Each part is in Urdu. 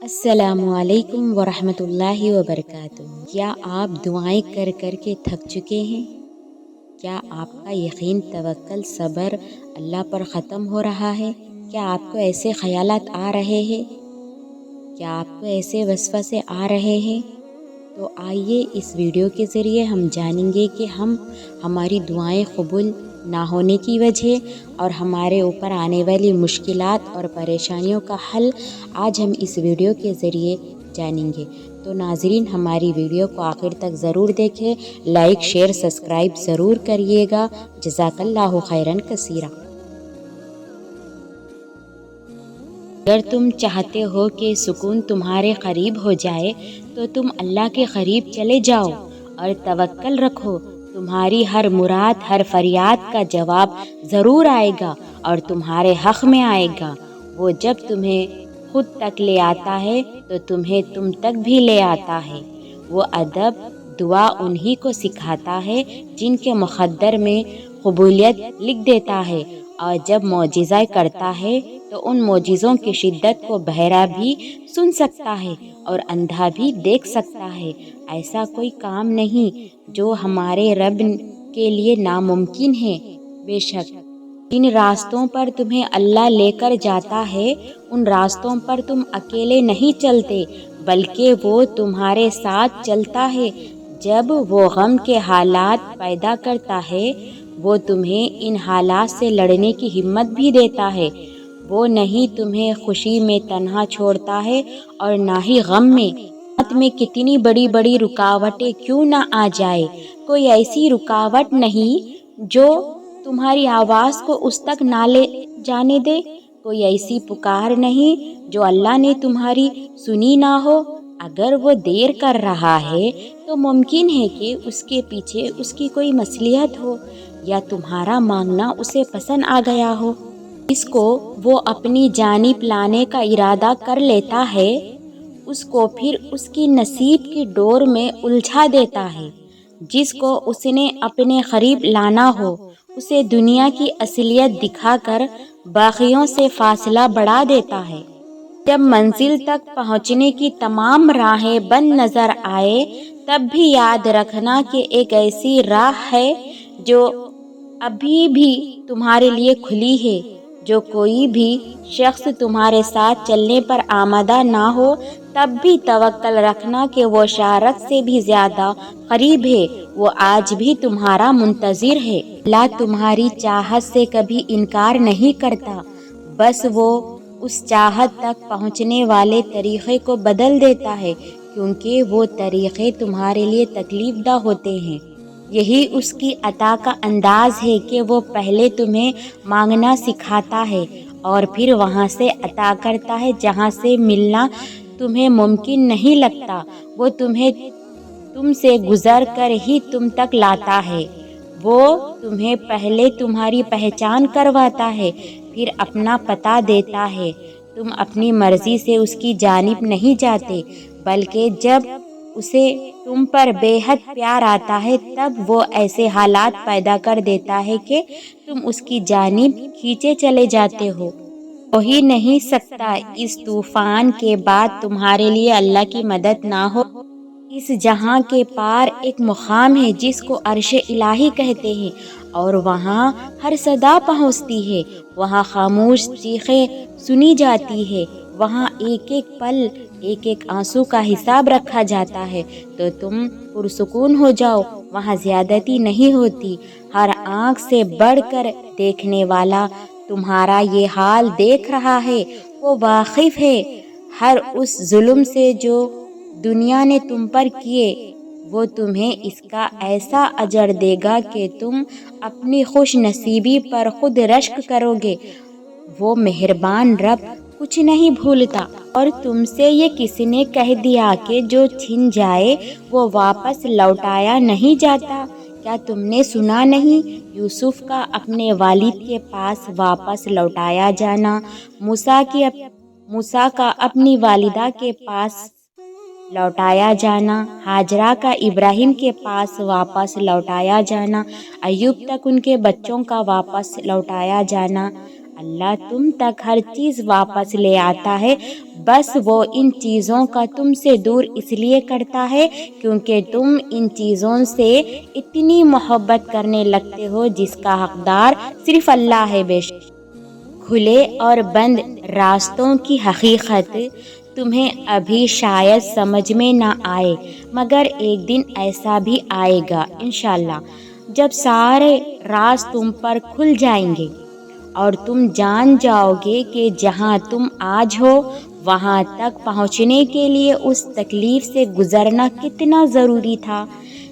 السلام علیکم ورحمۃ اللہ وبرکاتہ۔ کیا آپ دعائیں کر کر کے تھک چکے ہیں؟ کیا آپ کا یقین، توکل، صبر اللہ پر ختم ہو رہا ہے؟ کیا آپ کو ایسے خیالات آ رہے ہیں؟ کیا آپ کو ایسے وسوسے آ رہے ہیں؟ تو آئیے اس ویڈیو کے ذریعے ہم جانیں گے کہ ہماری دعائیں قبول نہ ہونے کی وجہ اور ہمارے اوپر آنے والی مشکلات اور پریشانیوں کا حل آج ہم اس ویڈیو کے ذریعے جانیں گے۔ تو ناظرین، ہماری ویڈیو کو آخر تک ضرور دیکھیں، لائک، شیئر، سبسکرائب ضرور کریے گا۔ جزاک اللہ خیرن کثیرا۔ اگر تم چاہتے ہو کہ سکون تمہارے قریب ہو جائے تو تم اللہ کے قریب چلے جاؤ اور توکل رکھو۔ تمہاری ہر مراد، ہر فریاد کا جواب ضرور آئے گا اور تمہارے حق میں آئے گا۔ وہ جب تمہیں خود تک لے آتا ہے تو تمہیں تم تک بھی لے آتا ہے۔ وہ ادب دعا انہی کو سکھاتا ہے جن کے مقدر میں قبولیت لکھ دیتا ہے، اور جب معجزہ کرتا ہے تو ان معجزوں کی شدت کو بہرا بھی سن سکتا ہے اور اندھا بھی دیکھ سکتا ہے۔ ایسا کوئی کام نہیں جو ہمارے رب کے لیے ناممکن ہے۔ بے شک جن راستوں پر تمہیں اللہ لے کر جاتا ہے ان راستوں پر تم اکیلے نہیں چلتے، بلکہ وہ تمہارے ساتھ چلتا ہے۔ جب وہ غم کے حالات پیدا کرتا ہے وہ تمہیں ان حالات سے لڑنے کی ہمت بھی دیتا ہے۔ وہ نہیں تمہیں خوشی میں تنہا چھوڑتا ہے اور نہ ہی غم میں۔ میں کتنی بڑی بڑی رکاوٹیں کیوں نہ آ جائے، کوئی ایسی رکاوٹ نہیں جو تمہاری آواز کو اس تک نہ لے جانے دے، کوئی ایسی پکار نہیں جو اللہ نے تمہاری سنی نہ ہو۔ اگر وہ دیر کر رہا ہے تو ممکن ہے کہ اس کے پیچھے اس کی کوئی مصلحت ہو، یا تمہارا مانگنا اسے پسند آ گیا ہو۔ اس کو وہ اپنی جانب لانے کا ارادہ کر لیتا ہے، اس کو پھر اس کی نصیب کی ڈور میں الجھا دیتا ہے۔ جس کو اس نے اپنے قریب لانا ہو اسے دنیا کی اصلیت دکھا کر باقیوں سے فاصلہ بڑھا دیتا ہے۔ جب منزل تک پہنچنے کی تمام راہیں بند نظر آئے تب بھی یاد رکھنا کہ ایک ایسی راہ ہے جو ابھی بھی تمہارے لیے کھلی ہے۔ جو کوئی بھی شخص تمہارے ساتھ چلنے پر آمادہ نہ ہو تب بھی توکل رکھنا کہ وہ شارق سے بھی زیادہ قریب ہے، وہ آج بھی تمہارا منتظر ہے۔ اللہ تمہاری چاہت سے کبھی انکار نہیں کرتا، بس وہ اس چاہت تک پہنچنے والے طریقے کو بدل دیتا ہے، کیونکہ وہ طریقے تمہارے لیے تکلیف دہ ہوتے ہیں۔ یہی اس کی عطا کا انداز ہے کہ وہ پہلے تمہیں مانگنا سکھاتا ہے اور پھر وہاں سے عطا کرتا ہے جہاں سے ملنا تمہیں ممکن نہیں لگتا۔ وہ تم سے گزر کر ہی تم تک لاتا ہے۔ وہ تمہیں پہلے تمہاری پہچان کرواتا ہے، پھر اپنا پتہ دیتا ہے۔ تم اپنی مرضی سے اس کی جانب نہیں جاتے، بلکہ جب اسے تم پر بے حد پیار آتا ہے تب وہ ایسے حالات پیدا کر دیتا ہے کہ تم اس کی جانب کھینچے چلے جاتے ہو۔ ہو ہی نہیں سکتا اس طوفان کے بعد تمہارے لیے اللہ کی مدد نہ ہو۔ اس جہاں کے پار ایک مقام ہے جس کو عرش الہی کہتے ہیں، اور وہاں ہر صدا پہنچتی ہے، وہاں خاموش چیخیں سنی جاتی ہے، وہاں ایک ایک پل، ایک ایک آنسو کا حساب رکھا جاتا ہے۔ تو تم پرسکون ہو جاؤ، وہاں زیادتی نہیں ہوتی۔ ہر آنکھ سے بڑھ کر دیکھنے والا تمہارا یہ حال دیکھ رہا ہے، وہ واقف ہے ہر اس ظلم سے جو دنیا نے تم پر کیے۔ وہ تمہیں اس کا ایسا اجر دے گا کہ تم اپنی خوش نصیبی پر خود رشک کرو گے۔ وہ مہربان رب کچھ نہیں بھولتا۔ اور تم سے یہ کس نے کہہ دیا کہ جو چھن جائے وہ واپس لوٹایا نہیں جاتا؟ کیا تم نے سنا نہیں یوسف کا اپنے والد کے پاس واپس لوٹایا جانا، موسیٰ کا اپنی والدہ کے پاس لوٹایا جانا، ہاجرہ کا ابراہیم کے پاس واپس لوٹایا جانا، ایوب تک ان کے بچوں کا واپس لوٹایا جانا، اللہ تم تک ہر چیز واپس لے آتا ہے، بس وہ ان چیزوں کا تم سے دور اس لیے کرتا ہے کیونکہ تم ان چیزوں سے اتنی محبت کرنے لگتے ہو جس کا حقدار صرف اللہ ہے۔ بے شک کھلے اور بند راستوں کی حقیقت تمہیں ابھی شاید سمجھ میں نہ آئے، مگر ایک دن ایسا بھی آئے گا انشاءاللہ جب سارے راز تم پر کھل جائیں گے اور تم جان جاؤ گے کہ جہاں تم آج ہو وہاں تک پہنچنے کے لیے اس تکلیف سے گزرنا کتنا ضروری تھا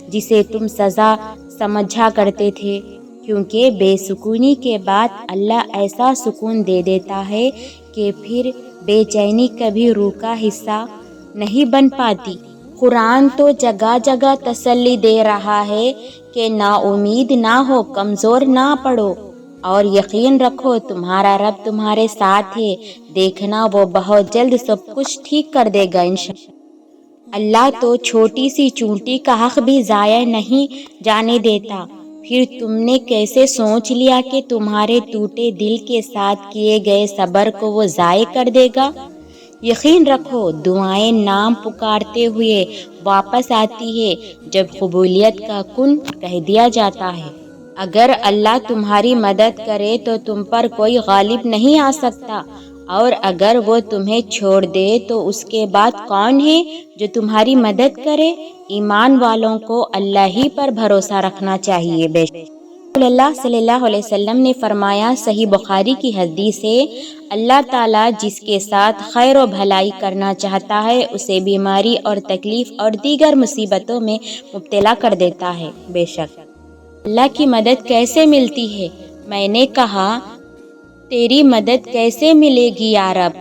جسے تم سزا سمجھا کرتے تھے، کیونکہ بے سکونی کے بعد اللہ ایسا سکون دے دیتا ہے کہ پھر بے چینی کبھی روح کا حصہ نہیں بن پاتی۔ قرآن تو جگہ جگہ تسلی دے رہا ہے کہ نا امید نہ ہو، کمزور نہ پڑو اور یقین رکھو تمہارا رب تمہارے ساتھ ہے، دیکھنا وہ بہت جلد سب کچھ ٹھیک کر دے گا انشاءاللہ۔ اللہ تو چھوٹی سی چونٹی کا حق بھی ضائع نہیں جانے دیتا، پھر تم نے کیسے سوچ لیا کہ تمہارے ٹوٹے دل کے ساتھ کیے گئے صبر کو وہ ضائع کر دے گا؟ یقین رکھو دعائیں نام پکارتے ہوئے واپس آتی ہے جب قبولیت کا کن کہہ دیا جاتا ہے۔ اگر اللہ تمہاری مدد کرے تو تم پر کوئی غالب نہیں آ سکتا، اور اگر وہ تمہیں چھوڑ دے تو اس کے بعد کون ہے جو تمہاری مدد کرے؟ ایمان والوں کو اللہ ہی پر بھروسہ رکھنا چاہیے۔ بے شک رسول اللہ صلی اللہ علیہ وسلم نے فرمایا، صحیح بخاری کی حدیث ہے، اللہ تعالیٰ جس کے ساتھ خیر و بھلائی کرنا چاہتا ہے اسے بیماری اور تکلیف اور دیگر مصیبتوں میں مبتلا کر دیتا ہے۔ بے شک اللہ کی مدد کیسے ملتی ہے؟ میں نے کہا، تیری مدد کیسے ملے گی یا رب؟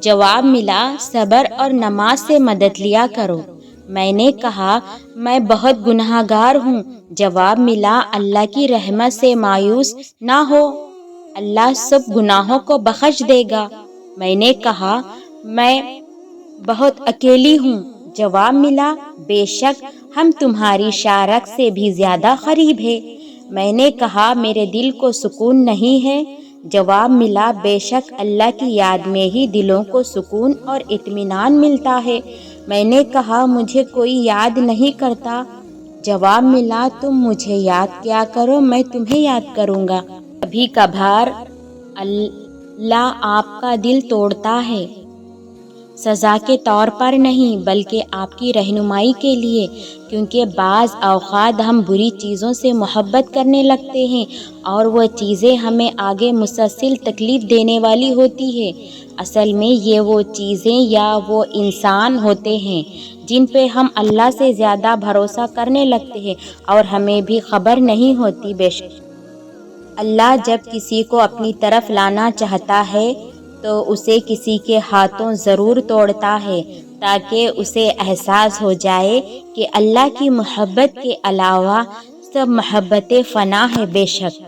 جواب ملا، صبر اور نماز سے مدد لیا کرو۔ میں نے کہا، میں بہت گناہ گار ہوں۔ جواب ملا، اللہ کی رحمت سے مایوس نہ ہو، اللہ سب گناہوں کو بخش دے گا۔ میں نے کہا، میں بہت اکیلی ہوں۔ جواب ملا، بے شک ہم تمہاری شارک سے بھی زیادہ قریب ہیں۔ میں نے کہا، میرے دل کو سکون نہیں ہے۔ جواب ملا، بے شک اللہ کی یاد میں ہی دلوں کو سکون اور اطمینان ملتا ہے۔ میں نے کہا، مجھے کوئی یاد نہیں کرتا۔ جواب ملا، تم مجھے یاد کیا کرو، میں تمہیں یاد کروں گا۔ کبھی کبھار اللہ آپ کا دل توڑتا ہے، سزا کے طور پر نہیں بلکہ آپ کی رہنمائی کے لیے، کیونکہ بعض اوقات ہم بری چیزوں سے محبت کرنے لگتے ہیں اور وہ چیزیں ہمیں آگے مسلسل تکلیف دینے والی ہوتی ہے۔ اصل میں یہ وہ چیزیں یا وہ انسان ہوتے ہیں جن پہ ہم اللہ سے زیادہ بھروسہ کرنے لگتے ہیں اور ہمیں بھی خبر نہیں ہوتی۔ بے شک اللہ جب کسی کو اپنی طرف لانا چاہتا ہے تو اسے کسی کے ہاتھوں ضرور توڑتا ہے تاکہ اسے احساس ہو جائے کہ اللہ کی محبت کے علاوہ سب محبتیں فنا ہے۔ بے شک